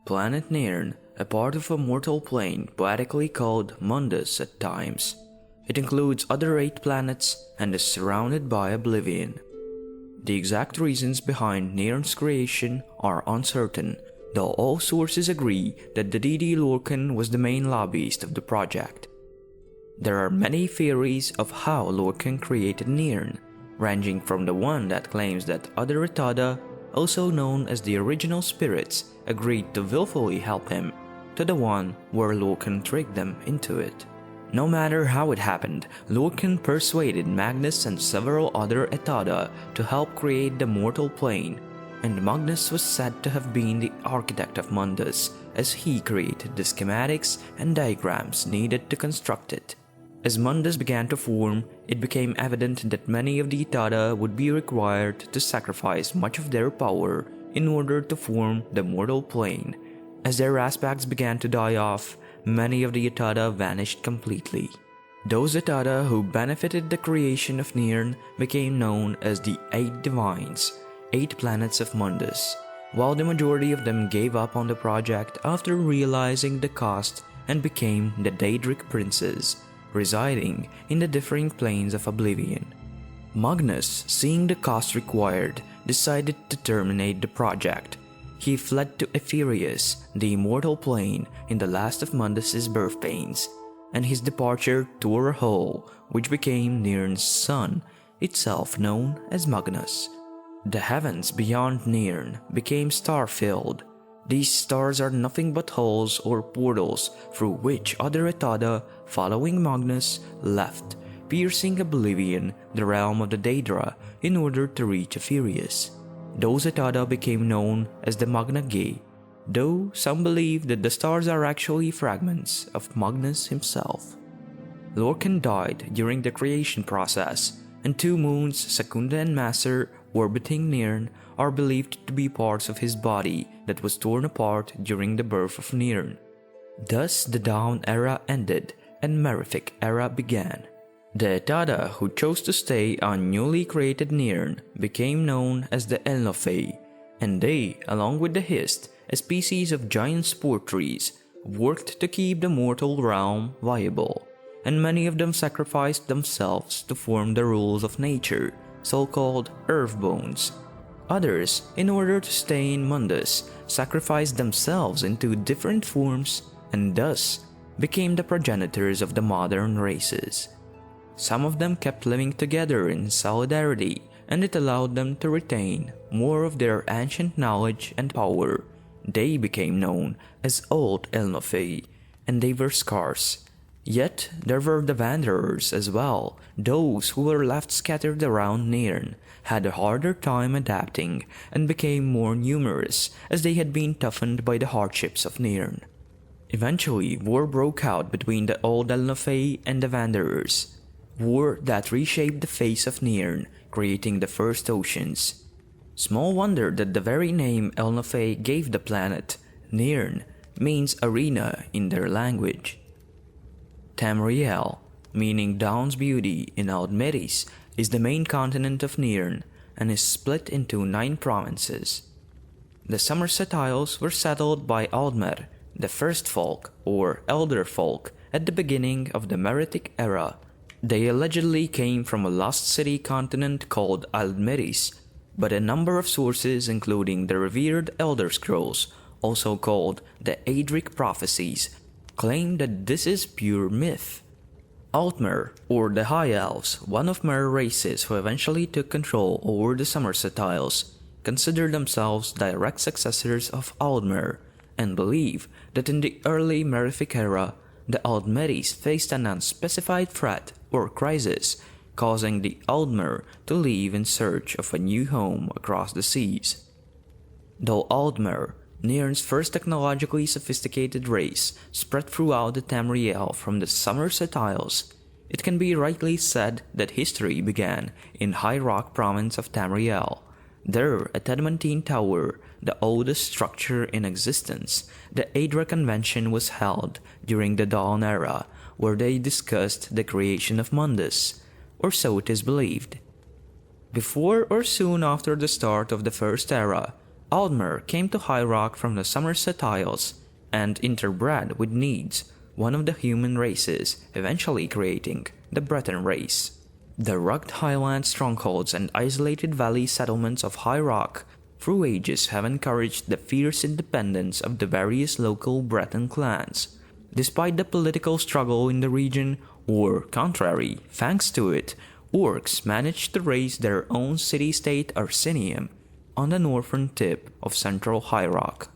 Planet Nirn, a part of a mortal plane poetically called Mundus at times. It includes other 8 planets and is surrounded by oblivion. The exact reasons behind Nirn's creation are uncertain, though all sources agree that the deity Lorkhan was the main lobbyist of the project. There are many theories of how Lorkhan created Nirn, ranging from the one that claims that other Etada, also known as the original spirits, agreed to willfully help him, to the one where Lorkhan tricked them into it. No matter how it happened, Lorkhan persuaded Magnus and several other Etada to help create the mortal plane, and Magnus was said to have been the architect of Mundus, as he created the schematics and diagrams needed to construct it. As Mundus began to form, it became evident that many of the Etada would be required to sacrifice much of their power in order to form the mortal plane. As their aspects began to die off, many of the Etada vanished completely. Those Etada who benefited the creation of Nirn became known as the 8 Divines, 8 planets of Mundus, while the majority of them gave up on the project after realizing the cost and became the Daedric Princes, residing in the differing planes of oblivion. Magnus, seeing the cost required, decided to terminate the project. He fled to Aetherius, the immortal plane in the last of Mundus's birth pains, and his departure tore a hole which became Nirn's sun, itself known as Magnus. The heavens beyond Nirn became star-filled. These stars are nothing but holes or portals through which other Etada, following Magnus, left, piercing oblivion, the realm of the Daedra, in order to reach Aetherius. Those Etada became known as the Magna Ge, though some believe that the stars are actually fragments of Magnus himself. Lorkhan died during the creation process, and 2 moons, Secunda and Maser, orbiting Nirn, are believed to be parts of his body that was torn apart during the birth of Nirn. Thus the Dawn era ended and Malefic era began. The Etada who chose to stay on newly created Nirn became known as the Elnofey, and they, along with the Hist, a species of giant spore trees, worked to keep the mortal realm viable, and many of them sacrificed themselves to form the rules of nature, so-called Earthbones. Others, in order to stay in Mundus, sacrificed themselves into different forms and thus became the progenitors of the modern races. Some of them kept living together in solidarity, and it allowed them to retain more of their ancient knowledge and power. They became known as Old Elnofey, and they were scarce. Yet there were the Wanderers as well. Those who were left scattered around Nirn had a harder time adapting and became more numerous as they had been toughened by the hardships of Nirn. Eventually, war broke out between the Old Elnofey and the Wanderers. War that reshaped the face of Nirn, creating the first oceans. Small wonder that the very name Elnofey gave the planet, Nirn, means arena in their language. Tamriel, meaning Dawn's beauty in Aldmeris, is the main continent of Nirn and is split into 9 provinces. The Somerset Isles were settled by Aldmer, the first folk or elder folk at the beginning of the Meretic era. They allegedly came from a lost city continent called Aldmeris, but a number of sources including the revered Elder Scrolls, also called the Aedric Prophecies, claim that this is pure myth. Altmer, or the High Elves, one of Mer races who eventually took control over the Somerset Isles, consider themselves direct successors of Aldmer, and believe that in the early Malefic era, the Aldmeris faced an unspecified threat or crisis, causing the Aldmer to leave in search of a new home across the seas. Though Aldmer, Nirn's first technologically sophisticated race, spread throughout the Tamriel from the Somerset Isles, it can be rightly said that history began in High Rock province of Tamriel. There, at Adamantine Tower, the oldest structure in existence, the Aedra Convention was held during the Dawn era, where they discussed the creation of Mundus. or so it is believed. Before or soon after the start of the First Era, Aldmer came to High Rock from the Somerset Isles and interbred with Needs, one of the human races, eventually creating the Breton race. The rugged highland strongholds and isolated valley settlements of High Rock through ages have encouraged the fierce independence of the various local Breton clans. Despite the political struggle in the region, or contrary, thanks to it, orcs managed to raise their own city-state Arsenium on the northern tip of central High Rock.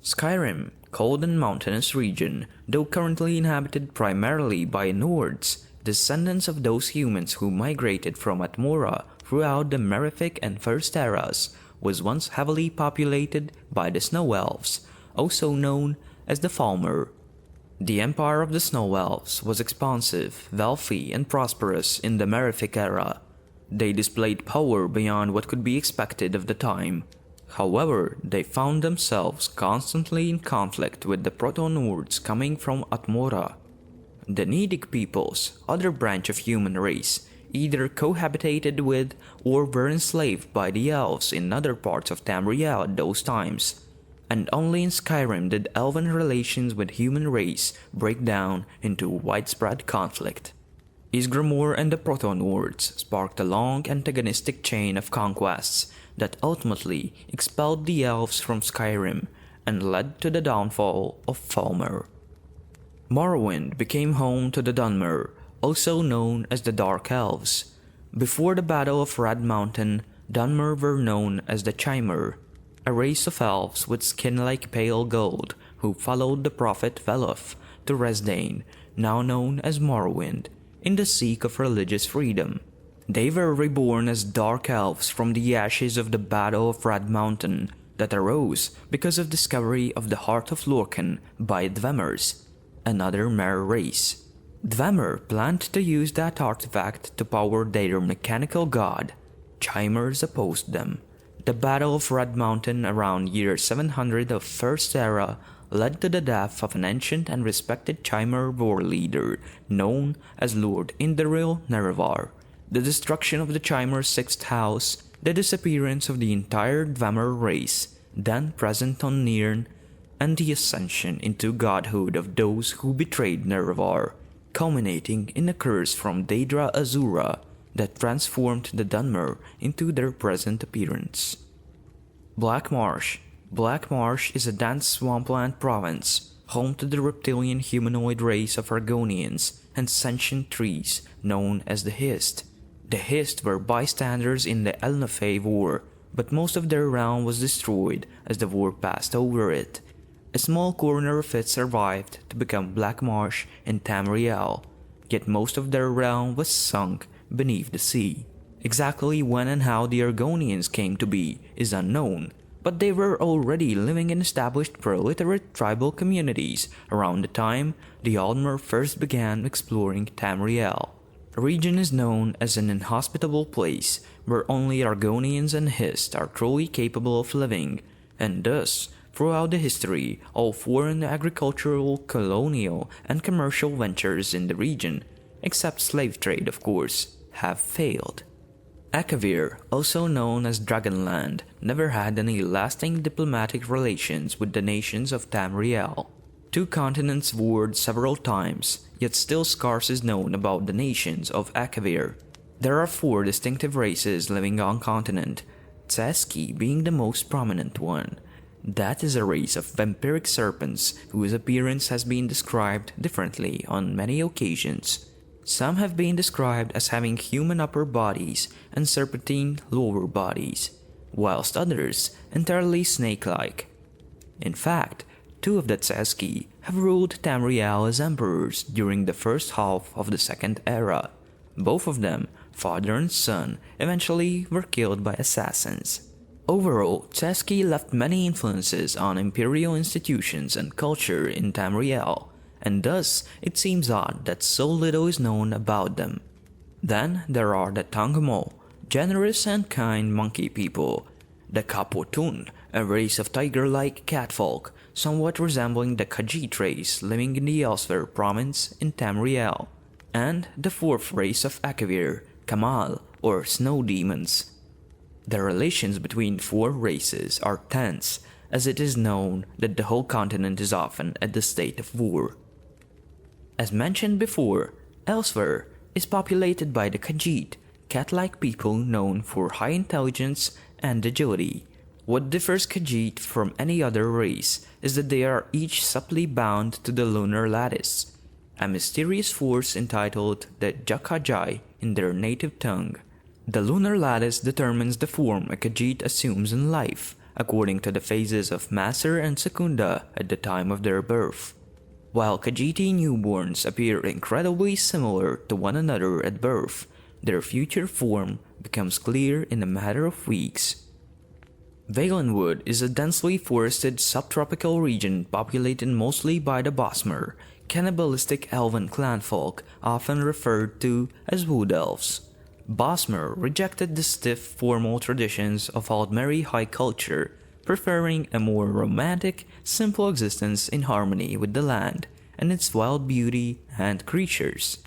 Skyrim, cold and mountainous region, though currently inhabited primarily by Nords, descendants of those humans who migrated from Atmora throughout the Merific and First Eras, was once heavily populated by the Snow Elves, also known as the Falmer. The empire of the Snow Elves was expansive, wealthy, and prosperous in the Merific era. They displayed power beyond what could be expected of the time. However, they found themselves constantly in conflict with the Proto-Nords coming from Atmora. The Nedic peoples, other branch of human race, either cohabitated with or were enslaved by the elves in other parts of Tamriel at those times. And only in Skyrim did elven relations with human race break down into widespread conflict. Ysgramor and the Proto-Nords sparked a long antagonistic chain of conquests that ultimately expelled the elves from Skyrim and led to the downfall of Falmer. Morrowind became home to the Dunmer, also known as the Dark Elves. Before the Battle of Red Mountain, Dunmer were known as the Chimer, a race of elves with skin like pale gold who followed the prophet Veloth to Resdayn, now known as Morrowind, in the seek of religious freedom. They were reborn as Dark Elves from the ashes of the Battle of Red Mountain that arose because of discovery of the Heart of Lorkhan by Dwemer, another Mer race. Dwemer planned to use that artifact to power their mechanical god. Chimers opposed them. The Battle of Red Mountain around year 700 of First Era led to the death of an ancient and respected Chimer war leader known as Lord Indoril Nerevar, the destruction of the Chimer's sixth house, the disappearance of the entire Dwemer race, then present on Nirn, and the ascension into godhood of those who betrayed Nerevar, culminating in a curse from Daedra Azura that transformed the Dunmer into their present appearance. Black Marsh. Black Marsh is a dense swampland province, home to the reptilian humanoid race of Argonians and sentient trees known as the Hist. The Hist were bystanders in the Elnafey War, but most of their realm was destroyed as the war passed over it. A small corner of it survived to become Black Marsh in Tamriel, yet most of their realm was sunk beneath the sea. Exactly when and how the Argonians came to be is unknown, but they were already living in established proliterate tribal communities around the time the Aldmer first began exploring Tamriel. The region is known as an inhospitable place where only Argonians and Hist are truly capable of living, and thus, throughout the history, all foreign agricultural, colonial, and commercial ventures in the region, except slave trade of course, have failed. Akavir, also known as Dragonland, never had any lasting diplomatic relations with the nations of Tamriel. Two continents warred several times, yet still scarce is known about the nations of Akavir. There are four distinctive races living on continent, Tseski being the most prominent one. That is a race of vampiric serpents whose appearance has been described differently on many occasions. Some have been described as having human upper bodies and serpentine lower bodies, whilst others entirely snake-like. In fact, two of the Tseski have ruled Tamriel as emperors during the first half of the Second Era. Both of them, father and son, eventually were killed by assassins. Overall, Tseski left many influences on imperial institutions and culture in Tamriel, and thus it seems odd that so little is known about them. Then there are the Tangmo, generous and kind monkey people, the Kapotun, a race of tiger-like catfolk, somewhat resembling the Khajiit race living in the Elsweyr province in Tamriel, and the fourth race of Akavir, Kamal, or snow demons. The relations between four races are tense, as it is known that the whole continent is often at the state of war. As mentioned before, Elsewhere is populated by the Khajiit, cat-like people known for high intelligence and agility. What differs Khajiit from any other race is that they are each subtly bound to the lunar lattice, a mysterious force entitled the Jakajai in their native tongue. The lunar lattice determines the form a Khajiit assumes in life, according to the phases of Maser and Secunda at the time of their birth. While Khajiiti newborns appear incredibly similar to one another at birth, their future form becomes clear in a matter of weeks. Valenwood is a densely forested subtropical region populated mostly by the Bosmer, cannibalistic elven clanfolk often referred to as Wood Elves. Bosmer rejected the stiff formal traditions of Aldmeri high culture, preferring a more romantic, simple existence in harmony with the land and its wild beauty and creatures.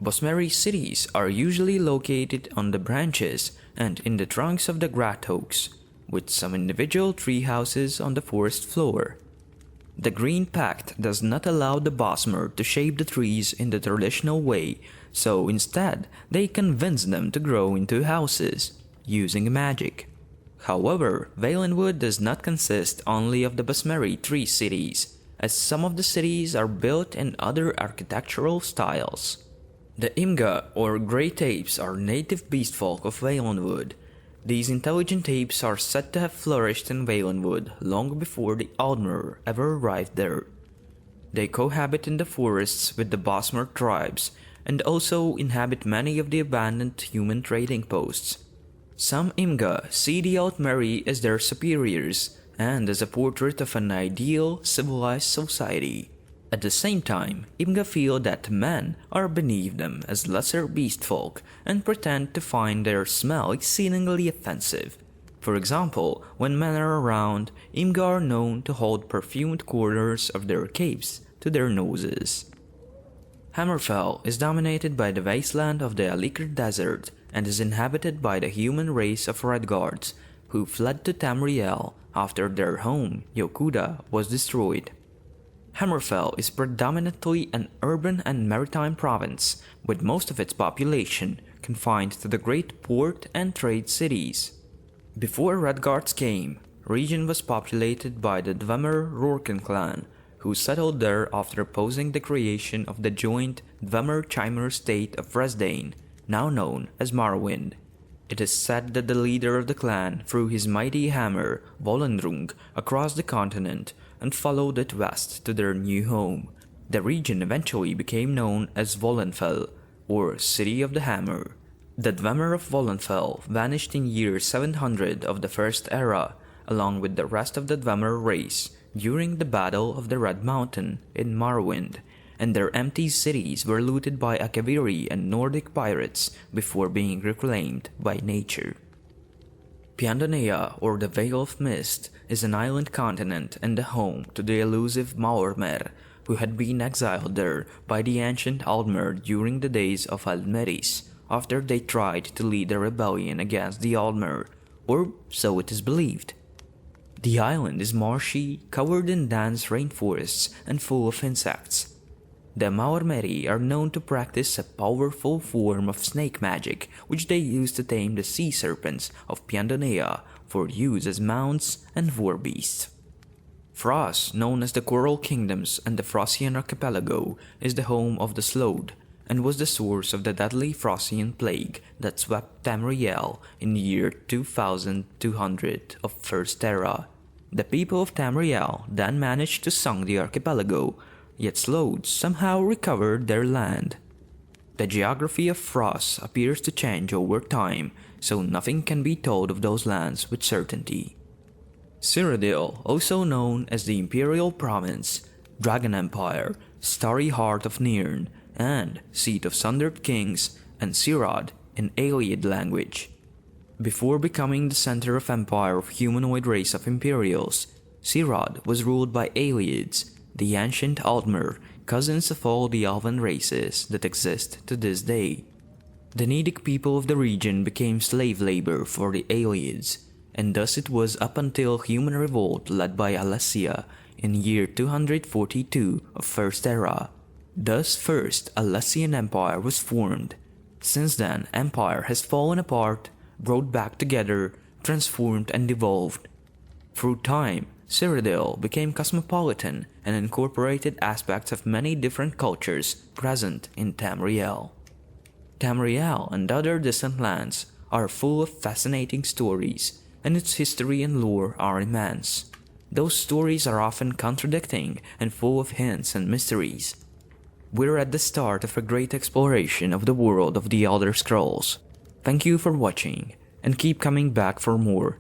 Bosmeri cities are usually located on the branches and in the trunks of the Grat Oaks, with some individual tree houses on the forest floor. The Green Pact does not allow the Bosmer to shape the trees in the traditional way, so instead they convince them to grow into houses, using magic. However, Valenwood does not consist only of the Bosmeri tree cities, as some of the cities are built in other architectural styles. The Imga or Great Apes are native beastfolk of Valenwood. These intelligent apes are said to have flourished in Valenwood long before the Aldmer ever arrived there. They cohabit in the forests with the Bosmer tribes and also inhabit many of the abandoned human trading posts. Some Imga see the Altmeri as their superiors and as a portrait of an ideal, civilized society. At the same time, Imga feel that men are beneath them as lesser beastfolk and pretend to find their smell exceedingly offensive. For example, when men are around, Imga are known to hold perfumed corners of their capes to their noses. Hammerfell is dominated by the wasteland of the Alikr Desert and is inhabited by the human race of Redguards, who fled to Tamriel after their home, Yokuda, was destroyed. Hammerfell is predominantly an urban and maritime province, with most of its population confined to the great port and trade cities. Before Redguards came, the region was populated by the Dwemer Rorken clan, who settled there after opposing the creation of the joint Dwemer-Chimer state of Resdain, now known as Morrowind. It is said that the leader of the clan threw his mighty hammer, Volendrung, across the continent and followed it west to their new home. The region eventually became known as Volenfell, or City of the Hammer. The Dwemer of Volenfell vanished in year 700 of the First Era, along with the rest of the Dwemer race, during the Battle of the Red Mountain in Morrowind, and their empty cities were looted by Akaviri and Nordic pirates before being reclaimed by nature. Pyandonea, or the Vale of Mist, is an island continent and the home to the elusive Maormer, who had been exiled there by the ancient Aldmer during the days of Aldmeris, after they tried to lead a rebellion against the Aldmer, or so it is believed. The island is marshy, covered in dense rainforests, and full of insects. The Maormeri are known to practice a powerful form of snake magic, which they use to tame the sea serpents of Pyandonea for use as mounts and war beasts. Frost, known as the Coral Kingdoms and the Frosian Archipelago, is the home of the Slode, and was the source of the deadly Frosian plague that swept Tamriel in the year 2200 of First Era. The people of Tamriel then managed to sunk the archipelago, yet Slode somehow recovered their land. The geography of Frost appears to change over time, so nothing can be told of those lands with certainty. Cyrodiil, also known as the Imperial Province, Dragon Empire, Starry Heart of Nirn, and Seat of Sundered Kings, and Sirad in Ayleid language. Before becoming the center of empire of humanoid race of Imperials, Sirad was ruled by Ayleids, the ancient Altmer, cousins of all the elven races that exist to this day. The Nedic people of the region became slave labor for the Aelids, and thus it was up until human revolt led by Alessia in year 242 of First Era. Thus first Alessian Empire was formed. Since then, Empire has fallen apart, brought back together, transformed and devolved. Through time, Cyrodiil became cosmopolitan and incorporated aspects of many different cultures present in Tamriel. Tamriel and other distant lands are full of fascinating stories, and its history and lore are immense. Those stories are often contradicting and full of hints and mysteries. We're at the start of a great exploration of the world of the Elder Scrolls. Thank you for watching, and keep coming back for more.